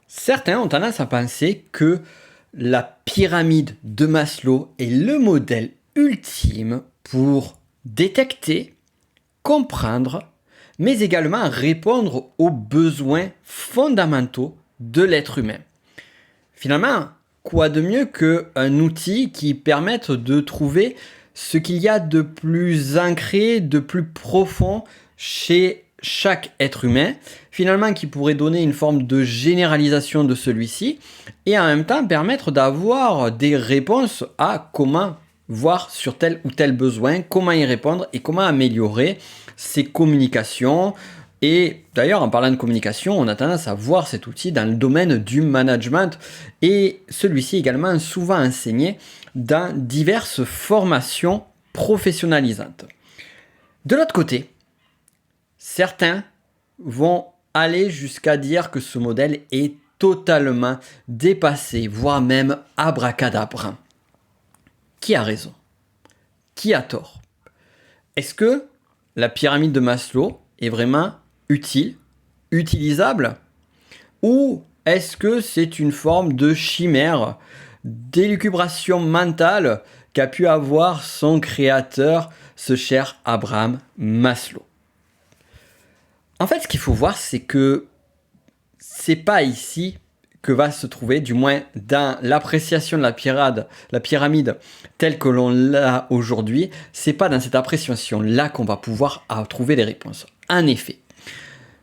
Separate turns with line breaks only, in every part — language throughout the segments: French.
Certains ont tendance à penser que la pyramide de Maslow est le modèle ultime pour détecter, comprendre, mais également répondre aux besoins fondamentaux de l'être humain. Finalement, quoi de mieux qu'un outil qui permette de trouver ce qu'il y a de plus ancré, de plus profond chez chaque être humain, finalement qui pourrait donner une forme de généralisation de celui-ci et en même temps permettre d'avoir des réponses à comment voir sur tel ou tel besoin, comment y répondre et comment améliorer ses communications. Et d'ailleurs, en parlant de communication, on a tendance à voir cet outil dans le domaine du management et celui-ci également souvent enseigné dans diverses formations professionnalisantes. De l'autre côté, certains vont aller jusqu'à dire que ce modèle est totalement dépassé, voire même abracadabrant. Qui a raison? Qui a tort? Est-ce que la pyramide de Maslow est vraiment utile, utilisable? Ou est-ce que c'est une forme de chimère, d'élucubration mentale qu'a pu avoir son créateur, ce cher Abraham Maslow? En fait, ce qu'il faut voir, c'est que c'est pas ici que va se trouver, du moins dans l'appréciation de la pyramide telle que l'on l'a aujourd'hui, c'est pas dans cette appréciation-là qu'on va pouvoir trouver les réponses. En effet,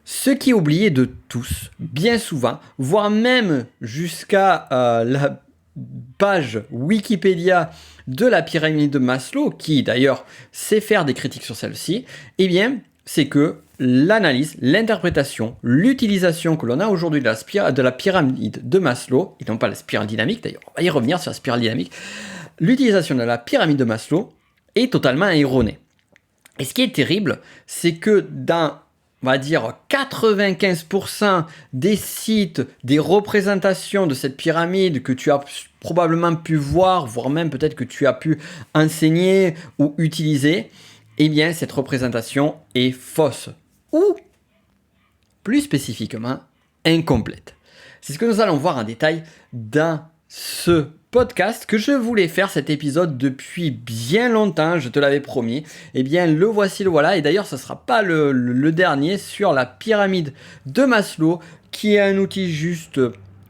ce qui est oublié de tous, bien souvent, voire même jusqu'à la page Wikipédia de la pyramide de Maslow, qui d'ailleurs sait faire des critiques sur celle-ci, eh bien, c'est que l'analyse, l'interprétation, l'utilisation que l'on a aujourd'hui de la pyramide de Maslow, et non pas la spirale dynamique d'ailleurs, on va y revenir sur la spirale dynamique, l'utilisation de la pyramide de Maslow est totalement erronée. Et ce qui est terrible, c'est que dans, on va dire, 95% des sites, des représentations de cette pyramide que tu as probablement pu voir, voire même peut-être que tu as pu enseigner ou utiliser, eh bien, cette représentation est fausse ou, plus spécifiquement, incomplète. C'est ce que nous allons voir en détail dans ce podcast que je voulais faire cet épisode depuis bien longtemps, je te l'avais promis. Eh bien, le voici, le voilà. Et d'ailleurs, ce ne sera pas le dernier sur la pyramide de Maslow, qui est un outil juste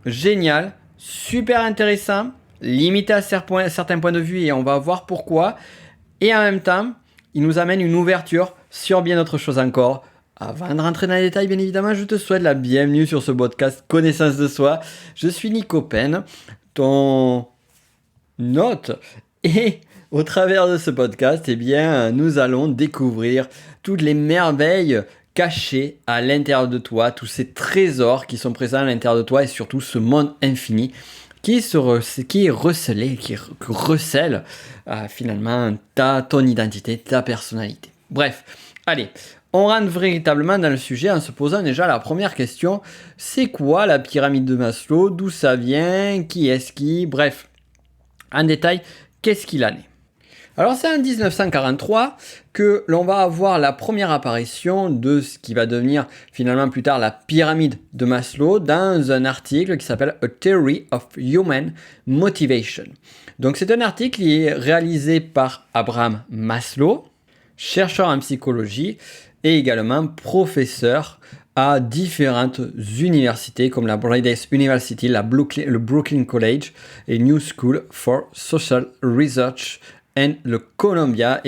génial, super intéressant, limité à certains points de vue, et on va voir pourquoi. Et en même temps, il nous amène une ouverture sur bien d'autres choses encore. Avant de rentrer dans les détails, bien évidemment, je te souhaite la bienvenue sur ce podcast Connaissance de soi. Je suis Nico Pen, ton hôte, et au travers de ce podcast, eh bien, nous allons découvrir toutes les merveilles cachées à l'intérieur de toi, tous ces trésors qui sont présents à l'intérieur de toi et surtout ce monde infini qui recèle finalement ton identité, ta personnalité. Bref, allez, on rentre véritablement dans le sujet en se posant déjà la première question. C'est quoi la pyramide de Maslow? D'où ça vient? Qui est-ce qui? Bref, en détail, qu'est-ce qu'il en est? Alors c'est en 1943 que l'on va avoir la première apparition de ce qui va devenir finalement plus tard la pyramide de Maslow dans un article qui s'appelle A Theory of Human Motivation. Donc c'est un article qui est réalisé par Abraham Maslow, chercheur en psychologie et également professeur à différentes universités comme la Brandeis University, le Brooklyn College et New School for Social Research et le Columbia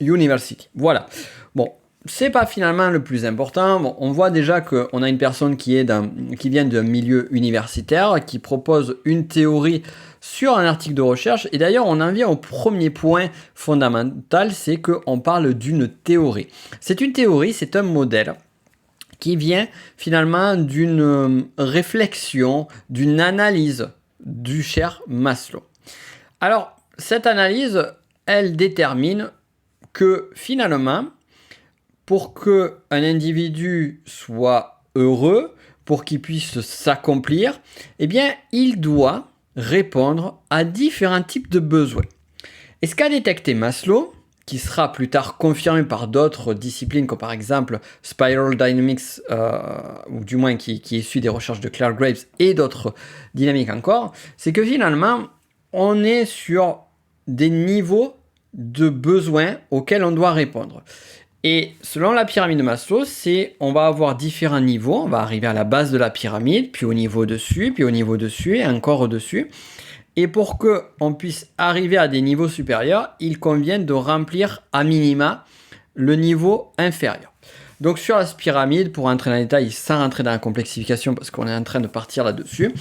University. Voilà. Bon, c'est pas finalement le plus important. Bon, on voit déjà qu'on a une personne qui vient d'un milieu universitaire, qui propose une théorie sur un article de recherche. Et d'ailleurs, on en vient au premier point fondamental, c'est qu'on parle d'une théorie. C'est une théorie, c'est un modèle qui vient finalement d'une réflexion, d'une analyse du cher Maslow. Alors, cette analyse, elle détermine que finalement, pour qu'un individu soit heureux, pour qu'il puisse s'accomplir, eh bien, il doit répondre à différents types de besoins. Et ce qu'a détecté Maslow, qui sera plus tard confirmé par d'autres disciplines, comme par exemple Spiral Dynamics, ou du moins qui est issu des recherches de Claire Graves et d'autres dynamiques encore, c'est que finalement, on est sur des niveaux de besoins auxquels on doit répondre. Et selon la pyramide de Maslow, on va avoir différents niveaux. On va arriver à la base de la pyramide, puis au niveau dessus, puis au niveau dessus et encore au-dessus. Et pour qu'on puisse arriver à des niveaux supérieurs, il convient de remplir à minima le niveau inférieur. Donc sur la pyramide, pour rentrer dans les détails sans rentrer dans la complexification parce qu'on est en train de partir là-dessus,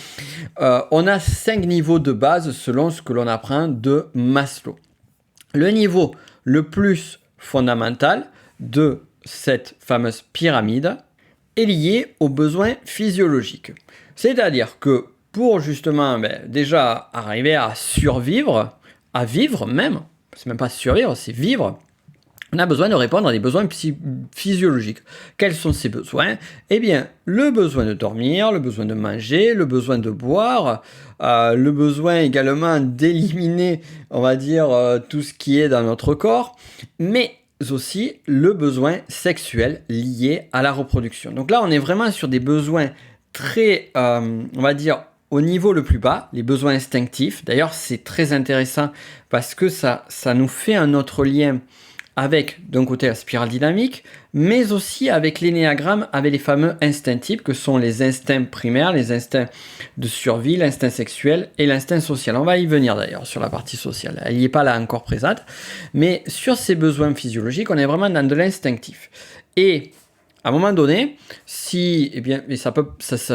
on a 5 niveaux de base selon ce que l'on apprend de Maslow. Le niveau le plus fondamental de cette fameuse pyramide est lié aux besoins physiologiques. C'est-à-dire que pour justement déjà arriver à survivre, à vivre même, c'est même pas survivre, c'est vivre, on a besoin de répondre à des besoins physiologiques. Quels sont ces besoins? Eh bien, le besoin de dormir, le besoin de manger, le besoin de boire, le besoin également d'éliminer, on va dire, tout ce qui est dans notre corps, mais aussi le besoin sexuel lié à la reproduction. Donc là, on est vraiment sur des besoins très, on va dire, au niveau le plus bas, les besoins instinctifs. D'ailleurs, c'est très intéressant parce que ça nous fait un autre lien avec, d'un côté, la spirale dynamique, mais aussi avec l'énéagramme, avec les fameux instincts types que sont les instincts primaires, les instincts de survie, l'instinct sexuel et l'instinct social. On va y venir d'ailleurs sur la partie sociale. Elle n'y est pas là encore présente. Mais sur ces besoins physiologiques, on est vraiment dans de l'instinctif. Et à un moment donné, si, eh bien, et ça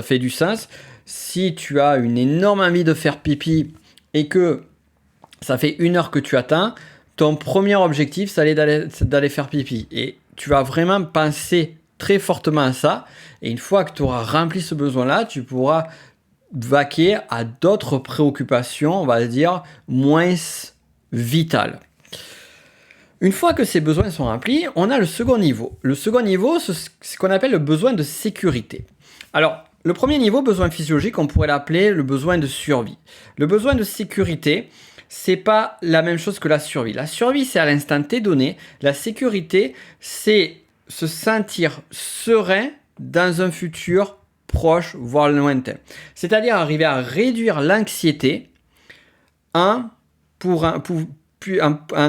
fait du sens, si tu as une énorme envie de faire pipi et que ça fait 1 heure que tu attends, ton premier objectif, c'est d'aller faire pipi. Et tu vas vraiment penser très fortement à ça. Et une fois que tu auras rempli ce besoin-là, tu pourras vaquer à d'autres préoccupations, on va dire, moins vitales. Une fois que ces besoins sont remplis, on a le second niveau. Le second niveau, c'est ce qu'on appelle le besoin de sécurité. Alors, le premier niveau, besoin physiologique, on pourrait l'appeler le besoin de survie. Le besoin de sécurité, c'est pas la même chose que la survie. La survie, c'est à l'instant T donné. La sécurité, c'est se sentir serein dans un futur proche, voire lointain. C'est-à-dire arriver à réduire l'anxiété en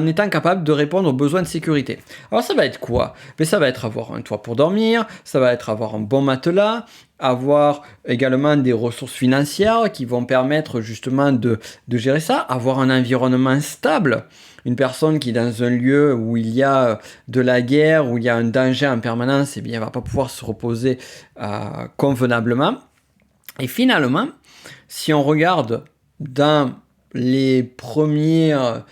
étant capable de répondre aux besoins de sécurité. Alors ça va être quoi? Ça va être avoir un toit pour dormir, ça va être avoir un bon matelas, avoir également des ressources financières qui vont permettre justement de gérer ça, avoir un environnement stable. Une personne qui est dans un lieu où il y a de la guerre, où il y a un danger en permanence, eh bien, elle ne va pas pouvoir se reposer convenablement. Et finalement, si on regarde dans les premières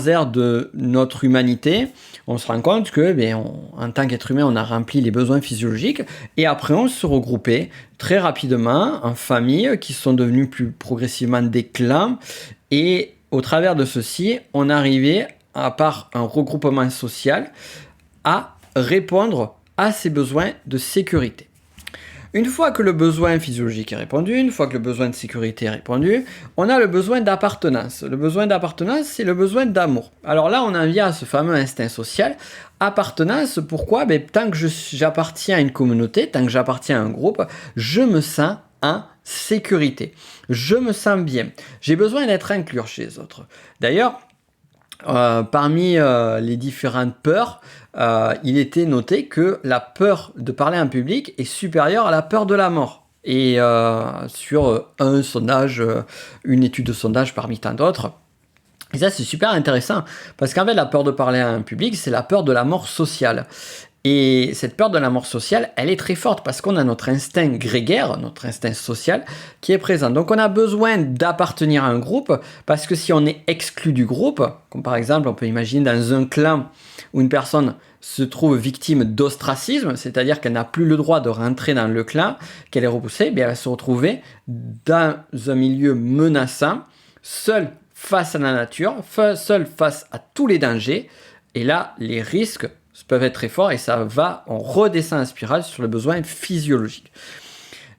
ères de notre humanité, on se rend compte que, en tant qu'être humain, on a rempli les besoins physiologiques et après on se regroupait très rapidement en familles qui sont devenues plus progressivement des clans et au travers de ceci, on arrivait, à part un regroupement social, à répondre à ces besoins de sécurité. Une fois que le besoin physiologique est répondu, une fois que le besoin de sécurité est répondu, on a le besoin d'appartenance. Le besoin d'appartenance, c'est le besoin d'amour. Alors là, on en vient à ce fameux instinct social. Appartenance, pourquoi? Tant que j'appartiens à une communauté, tant que j'appartiens à un groupe, je me sens en sécurité. Je me sens bien. J'ai besoin d'être inclus chez les autres. D'ailleurs, parmi les différentes peurs, il était noté que la peur de parler en public est supérieure à la peur de la mort. Et sur un sondage, une étude de sondage parmi tant d'autres. Et ça, c'est super intéressant. Parce qu'en fait, la peur de parler en public, c'est la peur de la mort sociale. Et cette peur de la mort sociale, elle est très forte parce qu'on a notre instinct grégaire, notre instinct social qui est présent. Donc on a besoin d'appartenir à un groupe parce que si on est exclu du groupe, comme par exemple on peut imaginer dans un clan où une personne se trouve victime d'ostracisme, c'est-à-dire qu'elle n'a plus le droit de rentrer dans le clan, qu'elle est repoussée, elle va se retrouver dans un milieu menaçant, seule face à la nature, seule face à tous les dangers. Et là, les risques peuvent être très forts et on redescend en spirale sur le besoin physiologique.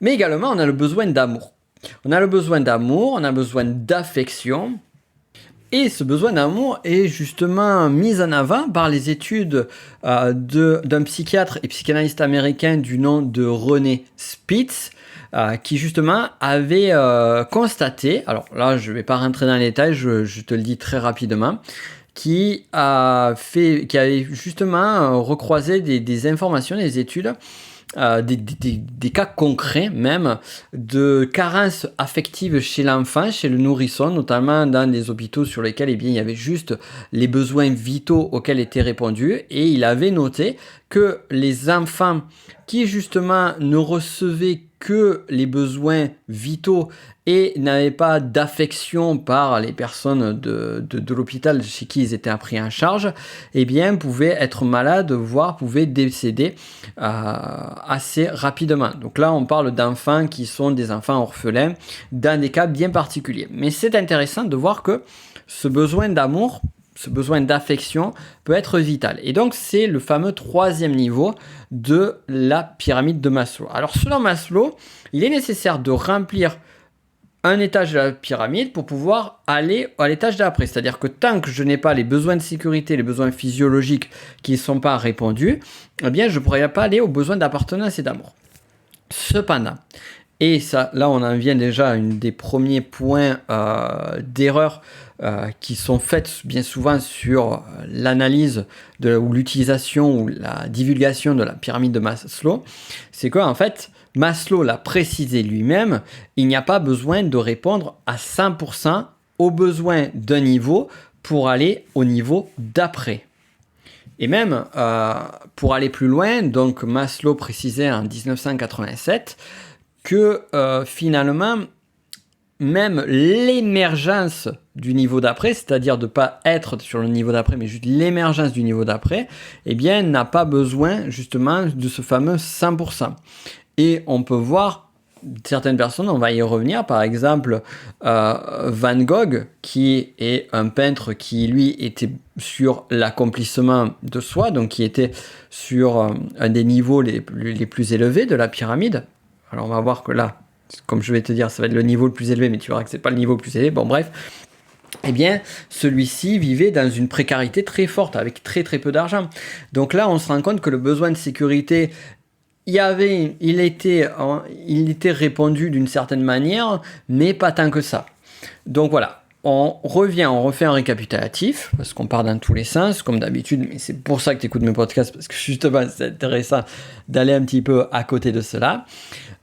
Mais également, on a le besoin d'amour. On a le besoin d'amour, on a besoin d'affection Et ce besoin d'amour est justement mis en avant par les études d'un psychiatre et psychanalyste américain du nom de René Spitz, qui justement avait constaté, alors là je ne vais pas rentrer dans les détails, je te le dis très rapidement, qui avait justement recroisé des informations, des études, des cas concrets même de carences affectives chez l'enfant, chez le nourrisson, notamment dans des hôpitaux sur lesquels il y avait juste les besoins vitaux auxquels étaient répondus, et il avait noté que les enfants qui justement ne recevaient que les besoins vitaux et n'avaient pas d'affection par les personnes de l'hôpital chez qui ils étaient pris en charge, eh bien, pouvaient être malades, voire pouvaient décéder assez rapidement. Donc là, on parle d'enfants qui sont des enfants orphelins dans des cas bien particuliers. Mais c'est intéressant de voir que ce besoin d'amour, ce besoin d'affection peut être vital. Et donc, c'est le fameux 3e niveau de la pyramide de Maslow. Alors, selon Maslow, il est nécessaire de remplir un étage de la pyramide pour pouvoir aller à l'étage d'après. C'est-à-dire que tant que je n'ai pas les besoins de sécurité, les besoins physiologiques qui ne sont pas répondus, eh bien, je ne pourrai pas aller aux besoins d'appartenance et d'amour. Cependant, et ça, là, on en vient déjà à un des premiers points d'erreur qui sont faites bien souvent sur l'analyse ou l'utilisation ou la divulgation de la pyramide de Maslow, c'est qu'en fait, Maslow l'a précisé lui-même, il n'y a pas besoin de répondre à 100% aux besoins d'un niveau pour aller au niveau d'après. Et même, pour aller plus loin, donc Maslow précisait en 1987 que finalement, même l'émergence du niveau d'après, c'est-à-dire de ne pas être sur le niveau d'après, mais juste l'émergence du niveau d'après, eh bien, n'a pas besoin justement de ce fameux 100%. Et on peut voir certaines personnes, on va y revenir, par exemple Van Gogh, qui est un peintre qui, lui, était sur l'accomplissement de soi, donc qui était sur un des niveaux les plus élevés de la pyramide. Alors on va voir que là, comme je vais te dire, ça va être le niveau le plus élevé, mais tu verras que c'est pas le niveau le plus élevé. Bon, bref. Eh bien, celui-ci vivait dans une précarité très forte, avec très très peu d'argent. Donc là, on se rend compte que le besoin de sécurité, il était répondu d'une certaine manière, mais pas tant que ça. Donc voilà, on refait un récapitulatif, parce qu'on part dans tous les sens, comme d'habitude, mais c'est pour ça que tu écoutes mes podcasts, parce que justement, c'est intéressant d'aller un petit peu à côté de cela.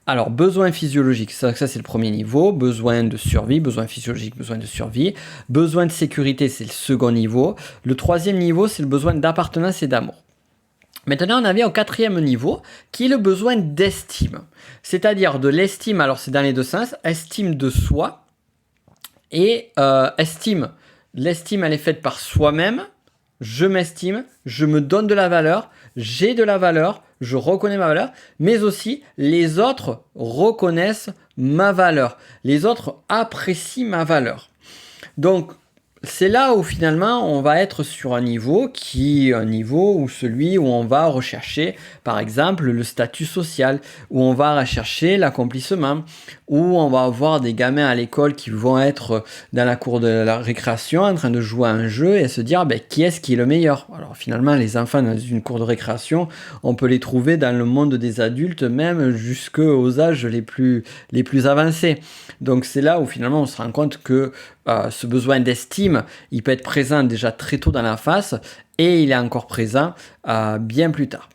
Alors, besoin physiologique, ça c'est le premier niveau. Besoin de survie, besoin physiologique, besoin de survie. Besoin de sécurité, c'est le second niveau. Le 3e niveau, c'est le besoin d'appartenance et d'amour. Maintenant, on avait au 4e niveau, qui est le besoin d'estime. C'est-à-dire de l'estime, alors c'est dans les deux sens, estime de soi et estime. L'estime, elle est faite par soi-même. Je m'estime, je me donne de la valeur, j'ai de la valeur, je reconnais ma valeur, mais aussi les autres reconnaissent ma valeur. Les autres apprécient ma valeur. Donc, c'est là où finalement on va être sur un niveau où celui où on va rechercher par exemple le statut social, où on va rechercher l'accomplissement, où on va avoir des gamins à l'école qui vont être dans la cour de la récréation en train de jouer à un jeu et se dire qui est-ce qui est le meilleur. Alors finalement les enfants dans une cour de récréation, on peut les trouver dans le monde des adultes même jusqu'aux âges les plus avancés. Donc c'est là où finalement on se rend compte que ce besoin d'estime, il peut être présent déjà très tôt dans la phase et il est encore présent bien plus tard.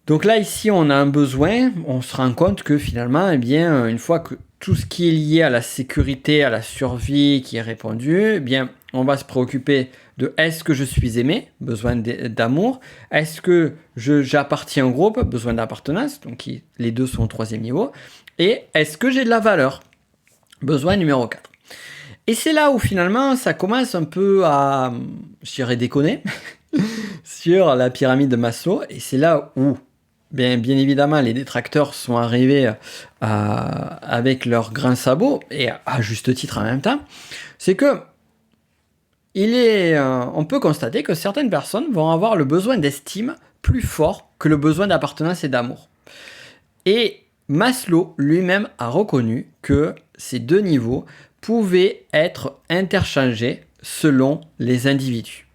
Donc là, ici, on a un besoin, on se rend compte que finalement, eh bien, une fois que tout ce qui est lié à la sécurité, à la survie qui est répondu, eh bien, on va se préoccuper de est-ce que je suis aimé, besoin d'amour, est-ce que j'appartiens au groupe, besoin d'appartenance, donc les deux sont au 3e niveau, et est-ce que j'ai de la valeur, besoin numéro 4. Et c'est là où finalement ça commence un peu à, je dirais, déconner sur la pyramide de Maslow. Et c'est là où, bien évidemment, les détracteurs sont arrivés avec leurs grands sabots, et à juste titre en même temps. C'est que on peut constater que certaines personnes vont avoir le besoin d'estime plus fort que le besoin d'appartenance et d'amour. Et Maslow lui-même a reconnu que ces deux niveaux pouvaient être interchangés selon les individus.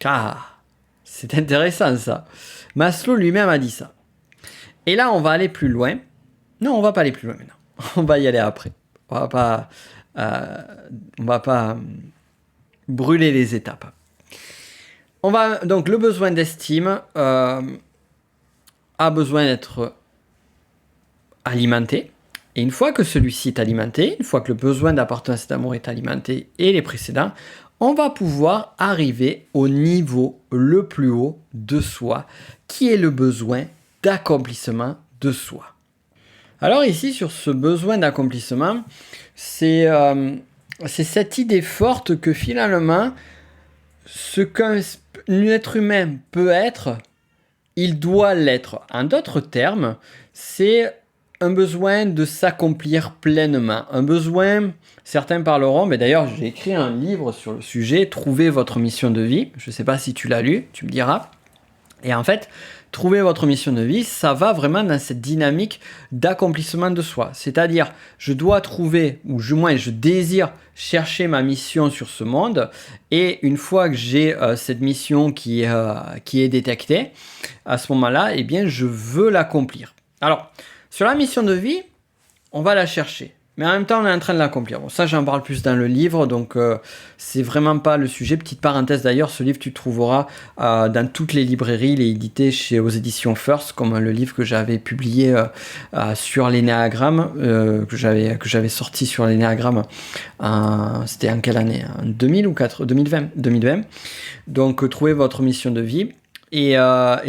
Ah, c'est intéressant ça. Maslow lui-même a dit ça. Et là, on va aller plus loin. Non, on va pas aller plus loin maintenant. On va y aller après. On va pas brûler les étapes. Donc, le besoin d'estime a besoin d'être alimenté. Et une fois que celui-ci est alimenté, une fois que le besoin d'appartenance et d'amour est alimenté et les précédents, on va pouvoir arriver au niveau le plus haut de soi, qui est le besoin d'accomplissement de soi. Alors ici, sur ce besoin d'accomplissement, c'est cette idée forte que finalement, ce qu'un être humain peut être, il doit l'être. En d'autres termes, c'est un besoin de s'accomplir pleinement. Un besoin, certains parleront, mais d'ailleurs j'ai écrit un livre sur le sujet, Trouver votre mission de vie. Je ne sais pas si tu l'as lu, tu me diras. Et en fait, trouver votre mission de vie, ça va vraiment dans cette dynamique d'accomplissement de soi. C'est-à-dire, je dois trouver, ou du moins je désire chercher ma mission sur ce monde. Et une fois que j'ai cette mission qui est détectée, à ce moment-là, eh bien, je veux l'accomplir. Alors, sur la mission de vie, on va la chercher. Mais en même temps, on est en train de l'accomplir. Bon, ça, j'en parle plus dans le livre, donc c'est vraiment pas le sujet. Petite parenthèse d'ailleurs, ce livre, tu le trouveras dans toutes les librairies. Il est édité aux éditions First, comme le livre que j'avais publié sur l'énéagramme, que j'avais sorti sur l'énéagramme. C'était en quelle année? En 2020. Donc, trouvez votre mission de vie. Et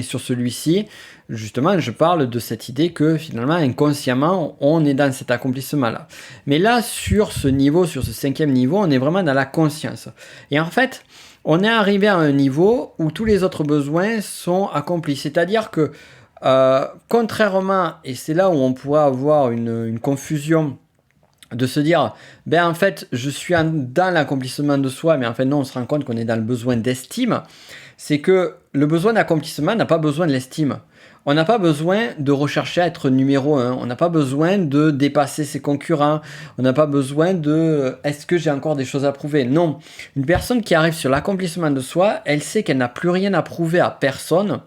sur celui-ci, justement, je parle de cette idée que finalement, inconsciemment, on est dans cet accomplissement-là. Mais là, sur ce niveau, sur ce 5e niveau, on est vraiment dans la conscience. Et en fait, on est arrivé à un niveau où tous les autres besoins sont accomplis. C'est-à-dire que, contrairement, et c'est là où on pourrait avoir une confusion, de se dire, ben en fait, je suis dans l'accomplissement de soi, mais en fait, non, on se rend compte qu'on est dans le besoin d'estime. C'est que le besoin d'accomplissement n'a pas besoin de l'estime. On n'a pas besoin de rechercher à être numéro 1. On n'a pas besoin de dépasser ses concurrents. On n'a pas besoin de est-ce que j'ai encore des choses à prouver? Non. Une personne qui arrive sur l'accomplissement de soi, elle sait qu'elle n'a plus rien à prouver à personne.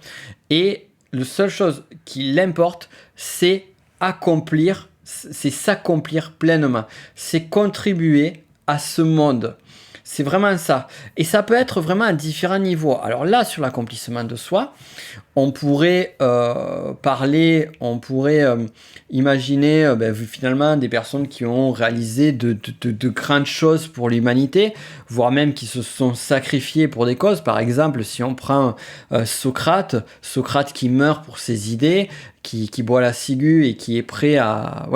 Et la seule chose qui l'importe, c'est accomplir, c'est s'accomplir pleinement. C'est contribuer à ce monde. C'est vraiment ça. Et ça peut être vraiment à différents niveaux. Alors là, sur l'accomplissement de soi, on pourrait imaginer finalement des personnes qui ont réalisé de grandes choses pour l'humanité, voire même qui se sont sacrifiées pour des causes. Par exemple, si on prend Socrate qui meurt pour ses idées, qui boit la ciguë et qui est prêt à...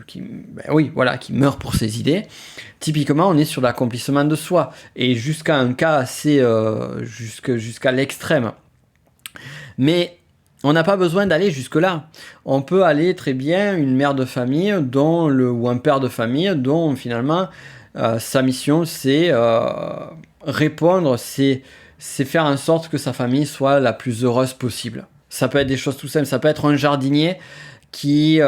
qui meurt pour ses idées. Typiquement, on est sur l'accomplissement de soi. Et jusqu'à un cas assez... jusqu'à l'extrême. Mais on n'a pas besoin d'aller jusque-là. On peut aller très bien une mère de famille ou un père de famille dont finalement sa mission c'est répondre, c'est faire en sorte que sa famille soit la plus heureuse possible. Ça peut être des choses tout simples, ça peut être un jardinier qui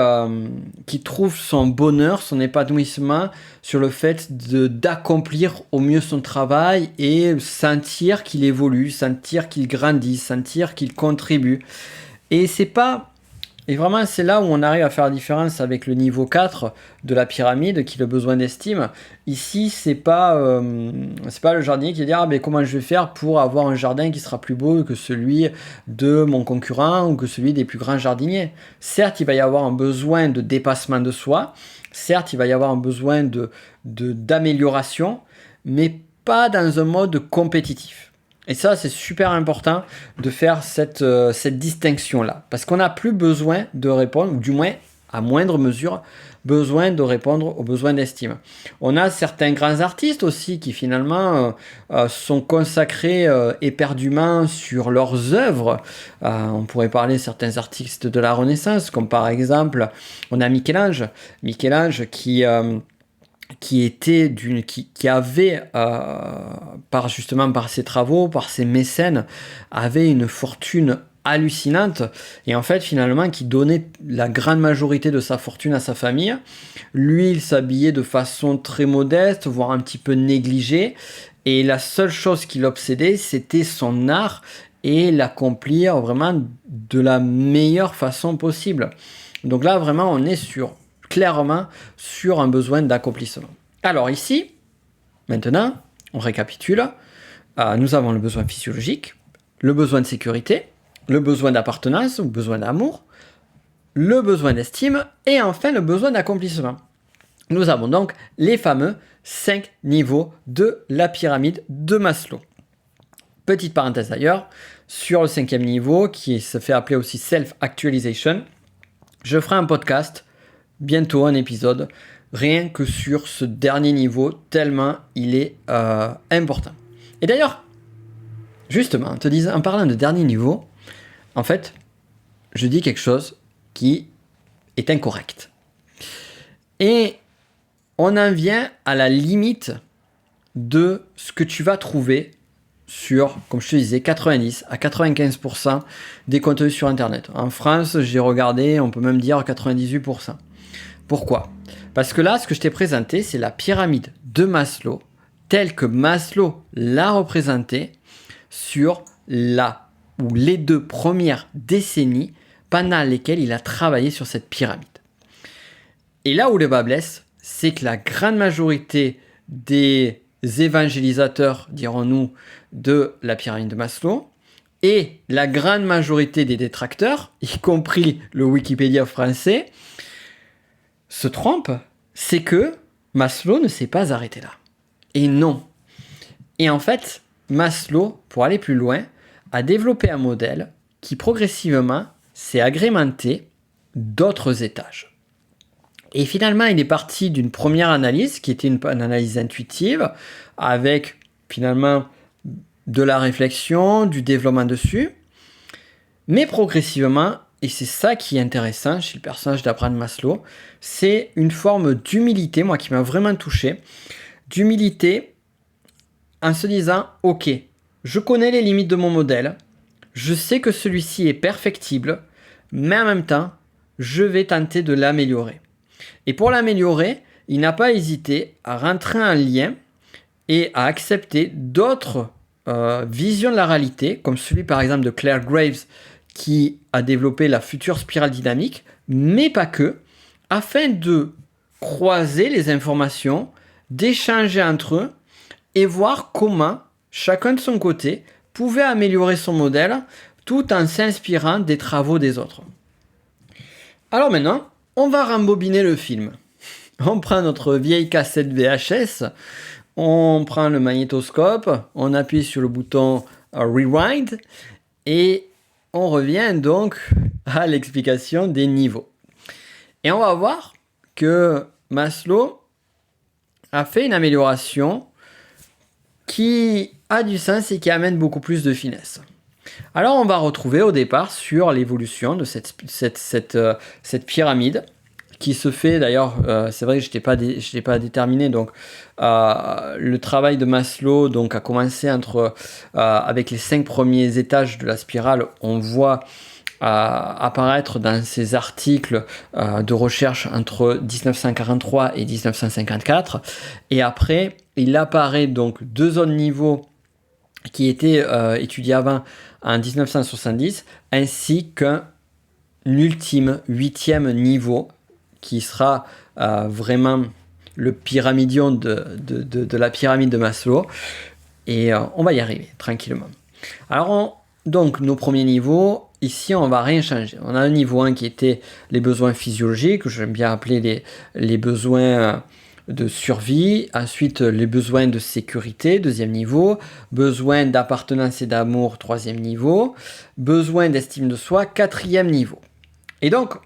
trouve son bonheur, son épanouissement sur le fait d'accomplir au mieux son travail et sentir qu'il évolue, sentir qu'il grandit, sentir qu'il contribue. Et vraiment, c'est là où on arrive à faire la différence avec le niveau 4 de la pyramide, qui est le besoin d'estime. Ici, c'est pas le jardinier qui va dire comment je vais faire pour avoir un jardin qui sera plus beau que celui de mon concurrent ou que celui des plus grands jardiniers. Certes, il va y avoir un besoin de dépassement de soi. Certes, il va y avoir un besoin d'amélioration, mais pas dans un mode compétitif. Et ça, c'est super important de faire cette distinction-là. Parce qu'on n'a plus besoin de répondre, ou du moins, à moindre mesure, besoin de répondre aux besoins d'estime. On a certains grands artistes aussi qui finalement sont consacrés éperdument sur leurs œuvres. On pourrait parler de certains artistes de la Renaissance, comme par exemple, on a Michel-Ange. Michel-Ange qui avait par ses travaux, par ses mécènes, avait une fortune hallucinante et en fait finalement qui donnait la grande majorité de sa fortune à sa famille. Lui, il s'habillait de façon très modeste, voire un petit peu négligée. Et la seule chose qui l'obsédait, c'était son art et l'accomplir vraiment de la meilleure façon possible. Donc là, vraiment, on est clairement sur un besoin d'accomplissement. Alors ici, maintenant, on récapitule. Nous avons le besoin physiologique, le besoin de sécurité, le besoin d'appartenance ou besoin d'amour, le besoin d'estime et enfin le besoin d'accomplissement. Nous avons donc les fameux 5 niveaux de la pyramide de Maslow. Petite parenthèse d'ailleurs, sur le 5e niveau, qui se fait appeler aussi self-actualization, je ferai un podcast, bientôt un épisode, rien que sur ce dernier niveau, tellement il est important. Et d'ailleurs, justement, en parlant de dernier niveau, en fait, je dis quelque chose qui est incorrect. Et on en vient à la limite de ce que tu vas trouver sur, comme je te disais, 90 à 95% des contenus sur Internet. En France, j'ai regardé, on peut même dire 98%. Pourquoi ? Parce que là, ce que je t'ai présenté, c'est la pyramide de Maslow, telle que Maslow l'a représentée sur les 2 premières décennies pendant lesquelles il a travaillé sur cette pyramide. Et là où le bas blesse, c'est que la grande majorité des évangélisateurs, dirons-nous, de la pyramide de Maslow, et la grande majorité des détracteurs, y compris le Wikipédia français, se trompent, c'est que Maslow ne s'est pas arrêté là. Et non. Et en fait, Maslow, pour aller plus loin, a développé un modèle qui progressivement s'est agrémenté d'autres étages. Et finalement, il est parti d'une première analyse qui était une analyse intuitive avec finalement de la réflexion, du développement dessus. Mais progressivement, et c'est ça qui est intéressant chez le personnage d'Abraham Maslow, c'est une forme d'humilité, moi qui m'a vraiment touché, d'humilité en se disant, ok, je connais les limites de mon modèle, je sais que celui-ci est perfectible, mais en même temps, je vais tenter de l'améliorer. Et pour l'améliorer, il n'a pas hésité à rentrer un lien et à accepter d'autres visions de la réalité, comme celui par exemple de Claire Graves, qui a développé la future spirale dynamique, mais pas que, afin de croiser les informations, d'échanger entre eux et voir comment chacun de son côté pouvait améliorer son modèle tout en s'inspirant des travaux des autres. Alors maintenant, on va rembobiner le film. On prend notre vieille cassette VHS, on prend le magnétoscope, on appuie sur le bouton Rewind et on revient donc à l'explication des niveaux. Et on va voir que Maslow a fait une amélioration qui a du sens et qui amène beaucoup plus de finesse. Alors on va retrouver au départ sur l'évolution de cette pyramide qui se fait d'ailleurs, c'est vrai que je n'ai pas déterminé, donc le travail de Maslow donc, a commencé avec les 5 premiers étages de la spirale. On voit apparaître dans ses articles de recherche entre 1943 et 1954, et après il apparaît donc 2 autres niveaux qui étaient étudiés avant en 1970, ainsi qu'un ultime 8e niveau qui sera vraiment le pyramidion de la pyramide de Maslow. Et on va y arriver tranquillement. Alors, donc, nos premiers niveaux, ici, on va rien changer. On a un niveau 1 qui était les besoins physiologiques, que j'aime bien appeler les besoins de survie. Ensuite, les besoins de sécurité, 2e niveau. Besoin d'appartenance et d'amour, 3e niveau. Besoin d'estime de soi, 4e niveau. Et donc,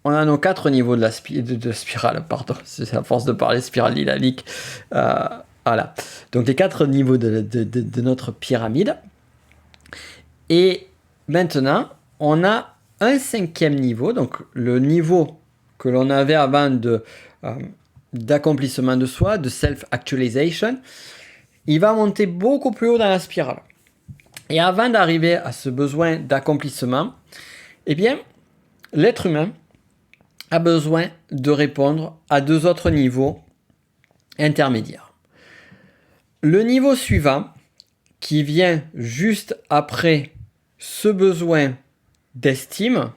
on a nos 4 niveaux de la spirale, pardon, c'est à force de parler spirale dynamique. Voilà. Donc les 4 niveaux de notre pyramide. Et maintenant, on a un 5e niveau, donc le niveau que l'on avait avant d'accomplissement de soi, de self-actualization. Il va monter beaucoup plus haut dans la spirale. Et avant d'arriver à ce besoin d'accomplissement, eh bien, l'être humain a besoin de répondre à 2 autres niveaux intermédiaires. Le niveau suivant, qui vient juste après ce besoin d'estime,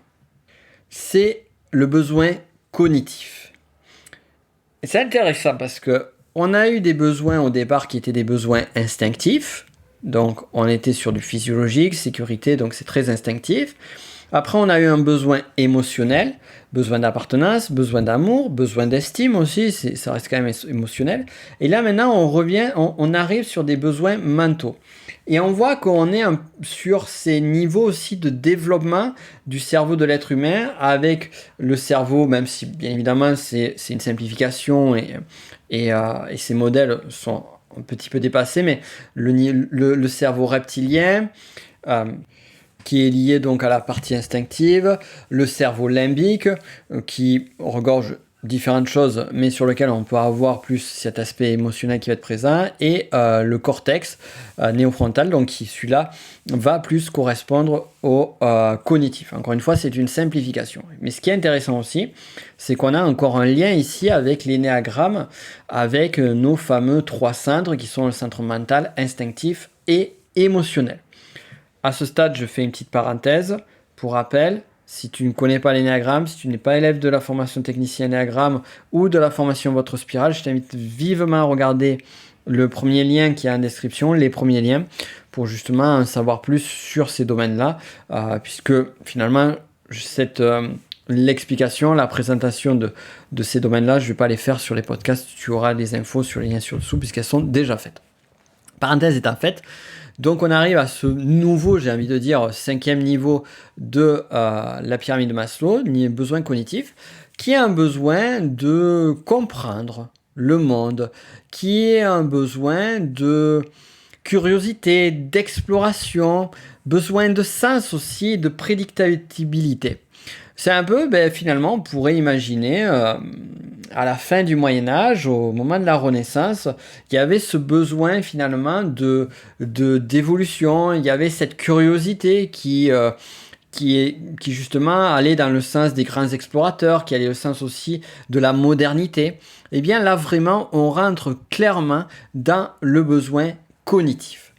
c'est le besoin cognitif. Et c'est intéressant parce que on a eu des besoins au départ qui étaient des besoins instinctifs. Donc on était sur du physiologique, sécurité, donc c'est très instinctif. Après, on a eu un besoin émotionnel, besoin d'appartenance, besoin d'amour, besoin d'estime aussi, ça reste quand même émotionnel. Et là, maintenant, on arrive sur des besoins mentaux. Et on voit qu'on est sur ces niveaux aussi de développement du cerveau de l'être humain, avec le cerveau, même si bien évidemment c'est une simplification et ces modèles sont un petit peu dépassés, mais le cerveau reptilien, qui est lié donc à la partie instinctive, le cerveau limbique, qui regorge différentes choses, mais sur lequel on peut avoir plus cet aspect émotionnel qui va être présent, et le cortex néofrontal, donc qui celui-là va plus correspondre au cognitif. Encore une fois, c'est une simplification. Mais ce qui est intéressant aussi, c'est qu'on a encore un lien ici avec l'énéagramme, avec nos fameux 3 centres qui sont le centre mental, instinctif et émotionnel. À ce stade, je fais une petite parenthèse. Pour rappel, si tu ne connais pas l'énéagramme, si tu n'es pas élève de la formation technicien énéagramme ou de la formation Votre Spirale, je t'invite vivement à regarder le premier lien qui est en description, les premiers liens, pour justement en savoir plus sur ces domaines-là, puisque finalement, l'explication, la présentation de ces domaines-là, je ne vais pas les faire sur les podcasts, tu auras les infos sur les liens sur dessous, puisqu'elles sont déjà faites. Parenthèse étant faite, donc on arrive à ce nouveau, j'ai envie de dire, 5e niveau de la pyramide de Maslow, besoin cognitif, qui est un besoin de comprendre le monde, qui est un besoin de curiosité, d'exploration, besoin de sens aussi, de prédictabilité. C'est un peu, finalement, on pourrait imaginer, à la fin du Moyen-Âge, au moment de la Renaissance, il y avait ce besoin finalement d'évolution, il y avait cette curiosité qui justement allait dans le sens des grands explorateurs, qui allait dans le sens aussi de la modernité. Et bien là, vraiment, on rentre clairement dans le besoin cognitif.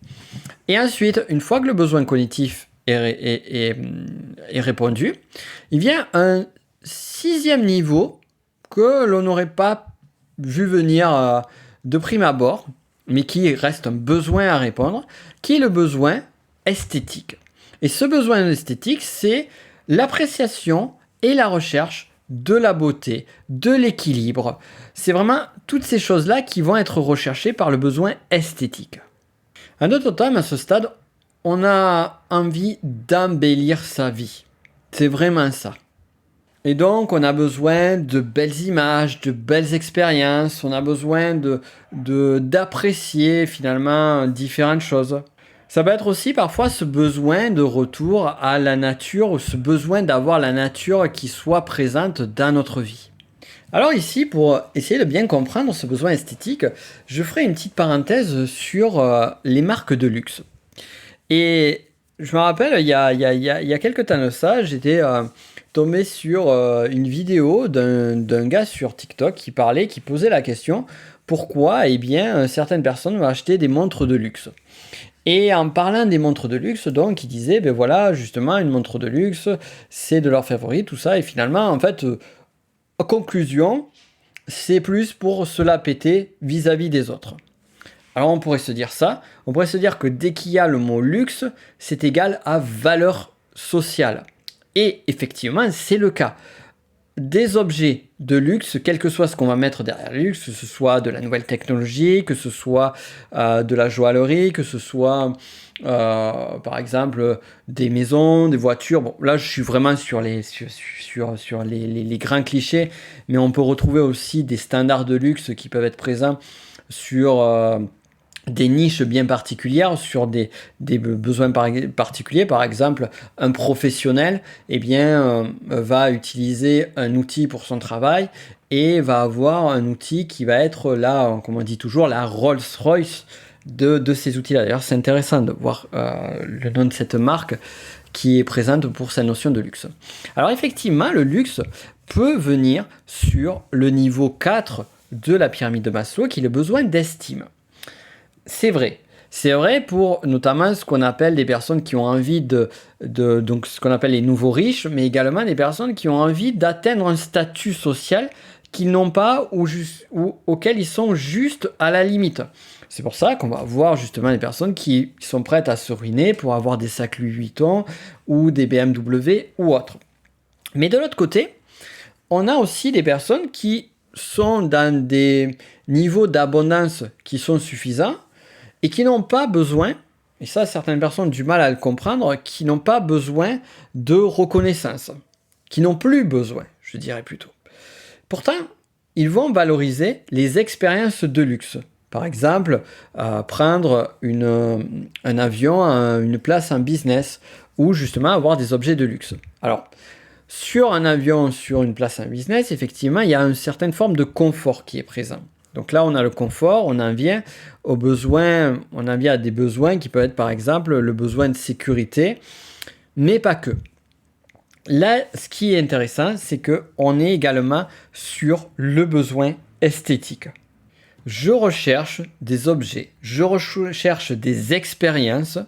Et ensuite, une fois que le besoin cognitif est répondu, il vient un 6e niveau que l'on n'aurait pas vu venir de prime abord, mais qui reste un besoin à répondre, qui est le besoin esthétique. Et ce besoin esthétique, c'est l'appréciation et la recherche de la beauté, de l'équilibre. C'est vraiment toutes ces choses-là qui vont être recherchées par le besoin esthétique. En d'autres termes, à ce stade, on a envie d'embellir sa vie. C'est vraiment ça. Et donc, on a besoin de belles images, de belles expériences, on a besoin d'apprécier finalement différentes choses. Ça peut être aussi parfois ce besoin de retour à la nature, ou ce besoin d'avoir la nature qui soit présente dans notre vie. Alors ici, pour essayer de bien comprendre ce besoin esthétique, je ferai une petite parenthèse sur les marques de luxe. Et je me rappelle, il y a quelques temps de ça, j'étais tombé sur une vidéo d'un gars sur TikTok qui posait la question pourquoi certaines personnes vont acheter des montres de luxe. Et en parlant des montres de luxe, donc, il disait, justement, une montre de luxe, c'est de leur favori, tout ça, et finalement, en fait, en conclusion, c'est plus pour se la péter vis-à-vis des autres. Alors on pourrait se dire que dès qu'il y a le mot luxe, c'est égal à valeur sociale. Et effectivement, c'est le cas. Des objets de luxe, quel que soit ce qu'on va mettre derrière le luxe, que ce soit de la nouvelle technologie, que ce soit de la joaillerie, que ce soit par exemple des maisons, des voitures. Bon, là je suis vraiment sur les grands clichés, mais on peut retrouver aussi des standards de luxe qui peuvent être présents sur des niches bien particulières, sur des besoins particuliers. Par exemple, un professionnel va utiliser un outil pour son travail et va avoir un outil qui va être là, comme on dit toujours, la Rolls-Royce de ces outils-là. D'ailleurs, c'est intéressant de voir le nom de cette marque qui est présente pour sa notion de luxe. Alors effectivement, le luxe peut venir sur le niveau 4 de la pyramide de Maslow, qui est le besoin d'estime. c'est vrai. C'est vrai pour notamment ce qu'on appelle des personnes qui ont envie donc ce qu'on appelle les nouveaux riches, mais également des personnes qui ont envie d'atteindre un statut social qu'ils n'ont pas ou auquel ils sont juste à la limite. C'est pour ça qu'on va voir justement des personnes qui sont prêtes à se ruiner pour avoir des sacs Louis Vuitton ou des BMW ou autres. Mais de l'autre côté, on a aussi des personnes qui sont dans des niveaux d'abondance qui sont suffisants et qui n'ont pas besoin, et ça certaines personnes ont du mal à le comprendre, qui n'ont pas besoin de reconnaissance, qui n'ont plus besoin, je dirais plutôt. Pourtant, ils vont valoriser les expériences de luxe. Par exemple, prendre un avion, une place en business, ou justement avoir des objets de luxe. Alors, sur un avion, sur une place en business, effectivement, il y a une certaine forme de confort qui est présent. Donc là, on a le confort, on en vient aux besoins, on en vient à des besoins qui peuvent être par exemple le besoin de sécurité, mais pas que. Là, ce qui est intéressant, c'est qu'on est également sur le besoin esthétique. Je recherche des objets, je recherche des expériences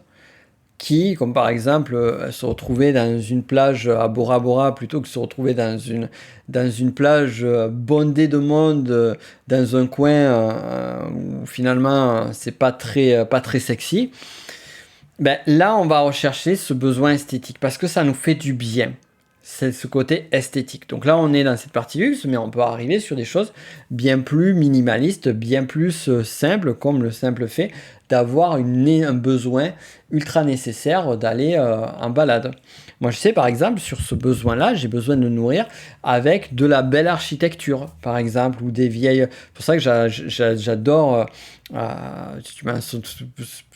qui, comme par exemple, se retrouver dans une plage à Bora Bora plutôt que se retrouver dans une plage bondée de monde dans un coin où finalement c'est pas très sexy. Ben, là, on va rechercher ce besoin esthétique parce que ça nous fait du bien. C'est ce côté esthétique. Donc là, on est dans cette partie luxe, mais on peut arriver sur des choses bien plus minimalistes, bien plus simples, comme le simple fait d'avoir un besoin ultra nécessaire d'aller en balade. Moi, je sais, par exemple, sur ce besoin-là, j'ai besoin de nourrir avec de la belle architecture, par exemple, ou des vieilles... C'est pour ça que j'adore... tu m'as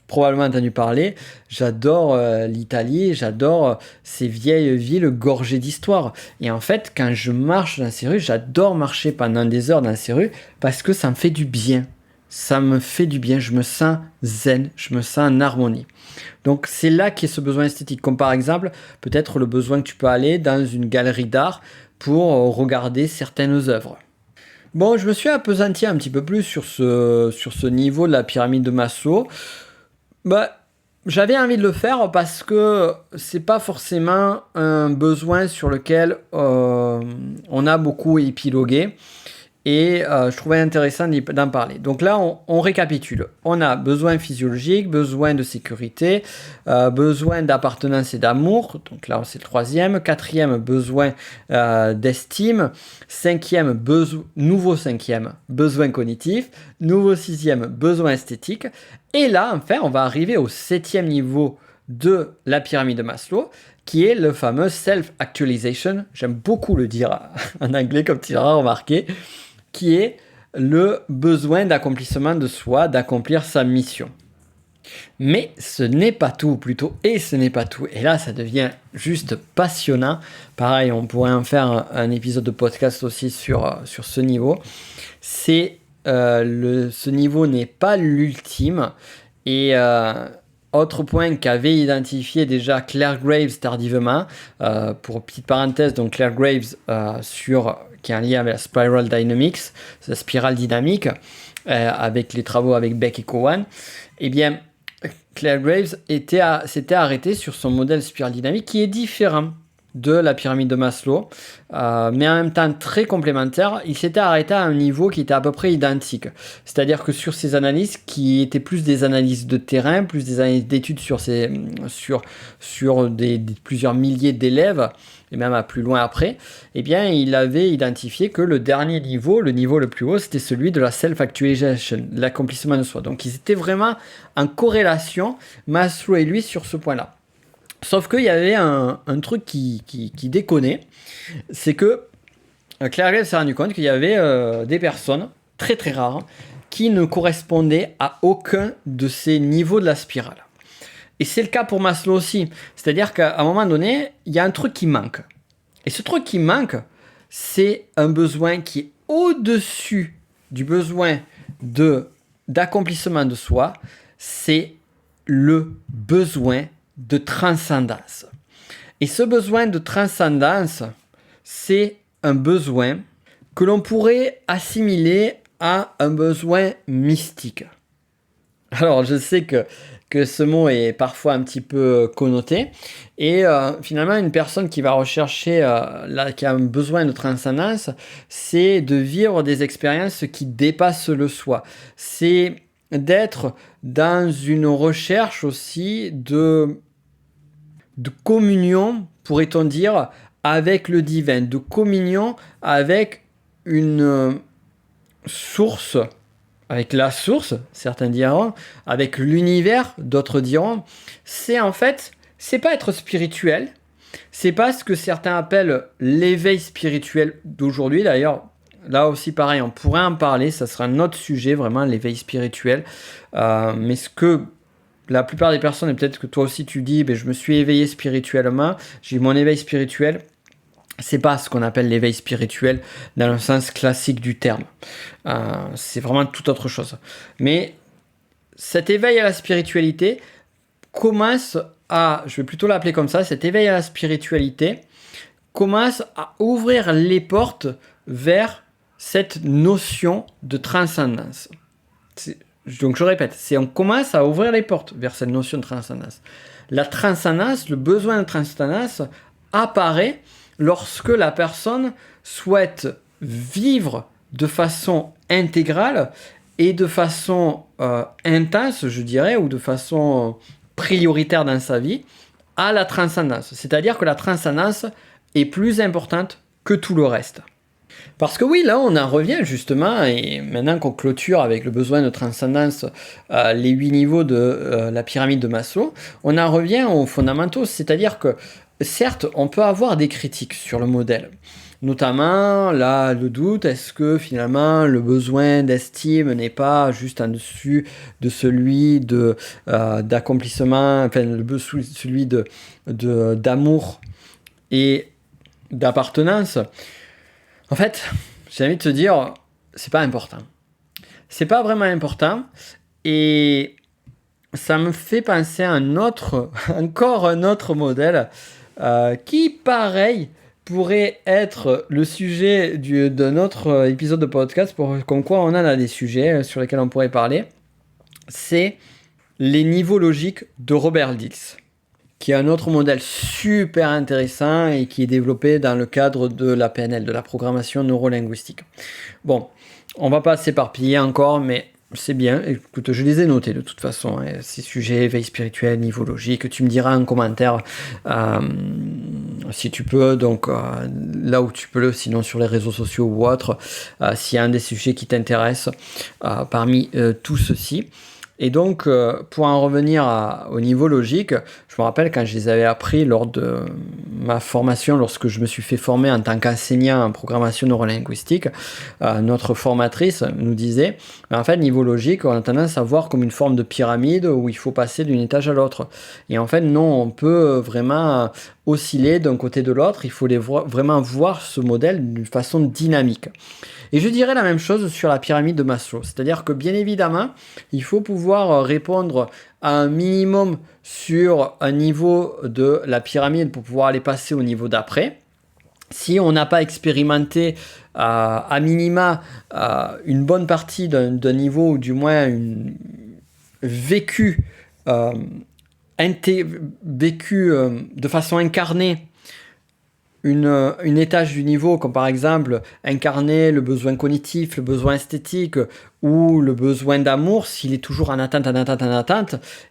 probablement entendu parler, j'adore l'Italie, j'adore ces vieilles villes gorgées d'histoire. Et en fait, quand je marche dans ces rues, j'adore marcher pendant des heures dans ces rues parce que ça me fait du bien. Ça me fait du bien, je me sens zen, je me sens en harmonie. Donc c'est là qu'est ce besoin esthétique, comme par exemple peut-être le besoin que tu peux aller dans une galerie d'art pour regarder certaines œuvres. Bon, je me suis appesanti un petit peu plus sur ce niveau de la pyramide de Maslow. Bah, j'avais envie de le faire parce que c'est pas forcément un besoin sur lequel on a beaucoup épilogué et je trouvais intéressant d'en parler. Donc là, on récapitule. On a besoin physiologique, besoin de sécurité, besoin d'appartenance et d'amour. Donc là, c'est le troisième. Quatrième, besoin d'estime. Cinquième, nouveau cinquième, besoin cognitif. Nouveau sixième, besoin esthétique. Et là, enfin, on va arriver au septième niveau de la pyramide de Maslow, qui est le fameux self-actualization. J'aime beaucoup le dire en anglais, comme tu l'auras remarqué, qui est le besoin d'accomplissement de soi, d'accomplir sa mission. Mais ce n'est pas tout, plutôt, et ce n'est pas tout. Et là, ça devient juste passionnant. Pareil, on pourrait en faire un épisode de podcast aussi sur ce niveau. Ce niveau n'est pas l'ultime. Et autre point qu'avait identifié déjà Claire Graves tardivement, pour petite parenthèse, donc Claire Graves qui est en lien avec la Spiral Dynamics, la spirale dynamique, avec les travaux avec Beck et Cowan, eh bien, Claire Graves s'était arrêtée sur son modèle spirale dynamique qui est différent de la pyramide de Maslow, mais en même temps très complémentaire. Il s'était arrêté à un niveau qui était à peu près identique. C'est-à-dire que sur ces analyses, qui étaient plus des analyses de terrain, plus des analyses d'études sur plusieurs milliers d'élèves, et même à plus loin après, eh bien, il avait identifié que le dernier niveau, le niveau le plus haut, c'était celui de la self-actualization, l'accomplissement de soi. Donc, ils étaient vraiment en corrélation, Maslow et lui, sur ce point-là. Sauf qu'il y avait un truc qui déconnait, c'est que Claire Graves s'est rendu compte qu'il y avait des personnes, très très rares, qui ne correspondaient à aucun de ces niveaux de la spirale. Et c'est le cas pour Maslow aussi. C'est-à-dire qu'à un moment donné, il y a un truc qui manque. Et ce truc qui manque, c'est un besoin qui est au-dessus du besoin d'accomplissement de soi. C'est le besoin de transcendance. Et ce besoin de transcendance, c'est un besoin que l'on pourrait assimiler à un besoin mystique. Alors, je sais que ce mot est parfois un petit peu connoté. Et finalement, une personne qui va rechercher, qui a un besoin de transcendance, c'est de vivre des expériences qui dépassent le soi. C'est d'être dans une recherche aussi de communion, pourrait-on dire, avec le divin, de communion avec une source, avec la source, certains diront, avec l'univers, d'autres diront. C'est en fait, c'est pas être spirituel, c'est pas ce que certains appellent l'éveil spirituel d'aujourd'hui. D'ailleurs, là aussi pareil, on pourrait en parler, ça sera un autre sujet, vraiment, l'éveil spirituel. Mais ce que la plupart des personnes, et peut-être que toi aussi tu dis, ben, je me suis éveillé spirituellement, j'ai eu mon éveil spirituel. C'est pas ce qu'on appelle l'éveil spirituel dans le sens classique du terme. C'est vraiment tout autre chose. Mais cet éveil à la spiritualité commence à, je vais plutôt l'appeler comme ça, cet éveil à la spiritualité commence à ouvrir les portes vers cette notion de transcendance. Donc je répète, on commence à ouvrir les portes vers cette notion de transcendance. La transcendance, le besoin de transcendance apparaît lorsque la personne souhaite vivre de façon intégrale et de façon intense, je dirais, ou de façon prioritaire dans sa vie, à la transcendance. C'est-à-dire que la transcendance est plus importante que tout le reste. Parce que oui, là, on en revient justement, et maintenant qu'on clôture avec le besoin de transcendance les 8 niveaux de la pyramide de Maslow, on en revient aux fondamentaux, c'est-à-dire que certes, on peut avoir des critiques sur le modèle. Notamment, là, le doute, est-ce que finalement le besoin d'estime n'est pas juste en dessus de celui d'accomplissement, enfin, celui d'amour et d'appartenance? En fait, j'ai envie de te dire, c'est pas important. C'est pas vraiment important, et ça me fait penser à encore un autre modèle qui, pareil, pourrait être le sujet d'un autre épisode de podcast, comme quoi on en a des sujets sur lesquels on pourrait parler. C'est les niveaux logiques de Robert Dills, qui est un autre modèle super intéressant et qui est développé dans le cadre de la PNL, de la programmation neurolinguistique. Bon, on va pas s'éparpiller encore, mais c'est bien. Écoute, je les ai notés de toute façon, hein, ces sujets, éveil spirituel, niveau logique. Tu me diras en commentaire si tu peux, donc là où tu peux, sinon sur les réseaux sociaux ou autre, s'il y a un des sujets qui t'intéresse parmi tout ceci. Et donc, pour en revenir au niveau logique, je me rappelle quand je les avais appris lors de ma formation, lorsque je me suis fait former en tant qu'enseignant en programmation neurolinguistique, notre formatrice nous disait, en fait, niveau logique, on a tendance à voir comme une forme de pyramide où il faut passer d'un étage à l'autre. Et en fait, non, on peut vraiment osciller d'un côté de l'autre, il faut vraiment voir ce modèle d'une façon dynamique. Et je dirais la même chose sur la pyramide de Maslow, c'est-à-dire que bien évidemment, il faut pouvoir répondre à un minimum sur un niveau de la pyramide pour pouvoir aller passer au niveau d'après. Si on n'a pas expérimenté à minima une bonne partie d'un niveau, ou du moins vécu de façon incarnée, une étage du niveau, comme par exemple incarner le besoin cognitif, le besoin esthétique ou le besoin d'amour, s'il est toujours en attente,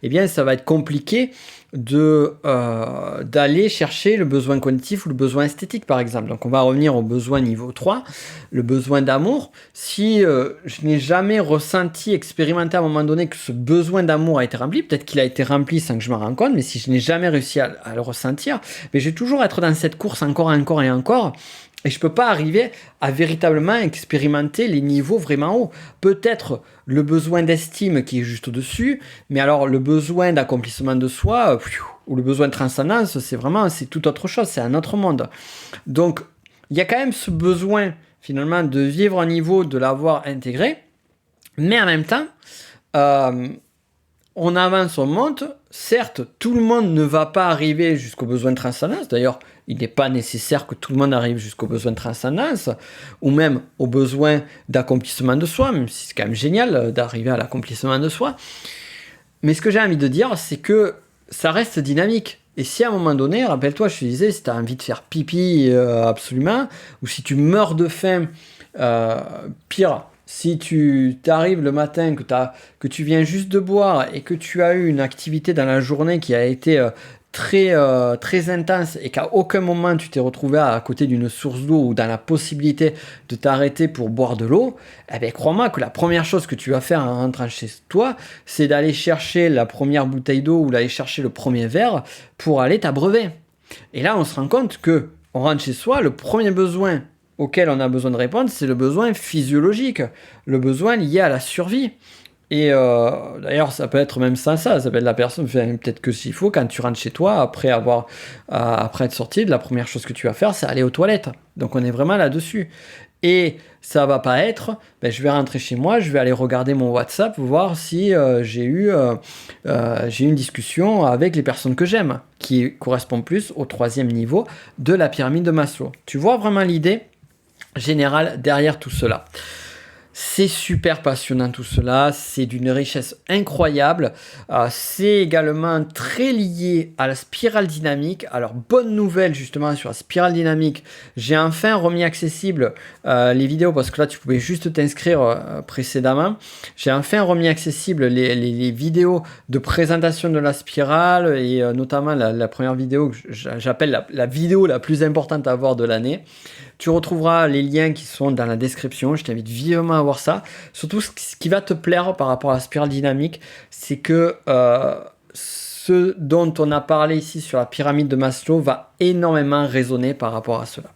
eh bien ça va être compliqué d'aller chercher le besoin cognitif ou le besoin esthétique par exemple. Donc on va revenir au besoin niveau 3, le besoin d'amour. Si je n'ai jamais ressenti, expérimenté à un moment donné que ce besoin d'amour a été rempli, peut-être qu'il a été rempli sans que je me rende compte, mais si je n'ai jamais réussi à le ressentir, mais je vais toujours être dans cette course encore et encore. Et je ne peux pas arriver à véritablement expérimenter les niveaux vraiment hauts. Peut-être le besoin d'estime qui est juste au-dessus, mais alors le besoin d'accomplissement de soi, ou le besoin de transcendance, c'est tout autre chose, c'est un autre monde. Donc, il y a quand même ce besoin, finalement, de vivre un niveau, de l'avoir intégré, mais en même temps, on avance, on monte. Certes, tout le monde ne va pas arriver jusqu'au besoin de transcendance. D'ailleurs, il n'est pas nécessaire que tout le monde arrive jusqu'au besoin de transcendance, ou même au besoin d'accomplissement de soi, même si c'est quand même génial d'arriver à l'accomplissement de soi. Mais ce que j'ai envie de dire, c'est que ça reste dynamique. Et si à un moment donné, rappelle-toi, je te disais, si tu as envie de faire pipi absolument, ou si tu meurs de faim, pire, si tu t'arrives le matin, que tu viens juste de boire et que tu as eu une activité dans la journée qui a été très intense et qu'à aucun moment tu t'es retrouvé à côté d'une source d'eau ou dans la possibilité de t'arrêter pour boire de l'eau, eh bien, crois-moi que la première chose que tu vas faire en rentrant chez toi, c'est d'aller chercher la première bouteille d'eau ou d'aller chercher le premier verre pour aller t'abreuver. Et là, on se rend compte que on rentre chez soi, le premier besoin auquel on a besoin de répondre, c'est le besoin physiologique, le besoin lié à la survie. Et d'ailleurs, ça peut être même sans ça peut être la personne, peut-être que s'il faut, quand tu rentres chez toi, après être sorti, la première chose que tu vas faire, c'est aller aux toilettes. Donc on est vraiment là-dessus. Et ça va pas être, je vais rentrer chez moi, je vais aller regarder mon WhatsApp, voir si j'ai eu une discussion avec les personnes que j'aime, qui correspond plus au 3e niveau de la pyramide de Maslow. Tu vois vraiment l'idée générale derrière tout cela. C'est super passionnant tout cela, c'est d'une richesse incroyable, c'est également très lié à la spirale dynamique. Alors bonne nouvelle justement sur la spirale dynamique, j'ai enfin remis accessible les vidéos parce que là tu pouvais juste t'inscrire précédemment. J'ai enfin remis accessible les vidéos de présentation de la spirale et notamment la première vidéo que j'appelle la vidéo la plus importante à voir de l'année. Tu retrouveras les liens qui sont dans la description. Je t'invite vivement à voir ça. Surtout, ce qui va te plaire par rapport à la spirale dynamique, c'est que ce dont on a parlé ici sur la pyramide de Maslow va énormément résonner par rapport à cela.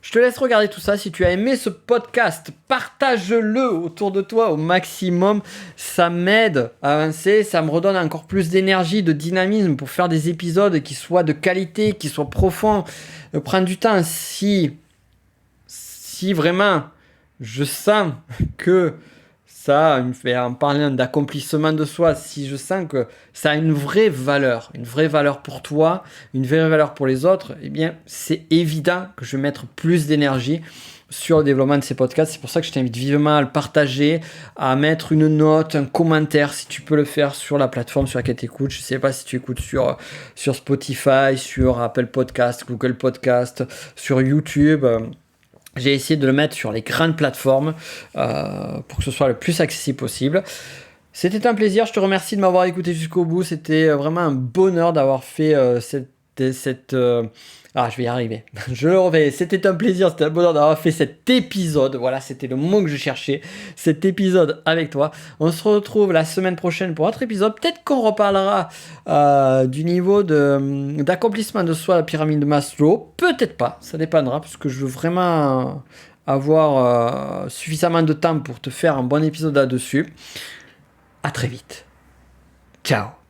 Je te laisse regarder tout ça. Si tu as aimé ce podcast, partage-le autour de toi au maximum. Ça m'aide à avancer. Ça me redonne encore plus d'énergie, de dynamisme pour faire des épisodes qui soient de qualité, qui soient profonds. Prendre du temps. Si vraiment je sens que ça me fait, en parlant d'accomplissement de soi, si je sens que ça a une vraie valeur pour toi, une vraie valeur pour les autres, eh bien, c'est évident que je vais mettre plus d'énergie sur le développement de ces podcasts. C'est pour ça que je t'invite vivement à le partager, à mettre une note, un commentaire, si tu peux le faire sur la plateforme sur laquelle tu écoutes. Je ne sais pas si tu écoutes sur Spotify, sur Apple Podcast, Google Podcast, sur YouTube. J'ai essayé de le mettre sur les grandes plateformes pour que ce soit le plus accessible possible. C'était un plaisir, je te remercie de m'avoir écouté jusqu'au bout. C'était vraiment un bonheur d'avoir fait je vais y arriver. Je le refais. C'était un plaisir, c'était un bonheur d'avoir fait cet épisode. Voilà, c'était le mot que je cherchais. Cet épisode avec toi. On se retrouve la semaine prochaine pour un autre épisode. Peut-être qu'on reparlera du niveau d'accomplissement de soi, la pyramide de Maslow. Peut-être pas, ça dépendra, parce que je veux vraiment avoir suffisamment de temps pour te faire un bon épisode là-dessus. À très vite. Ciao.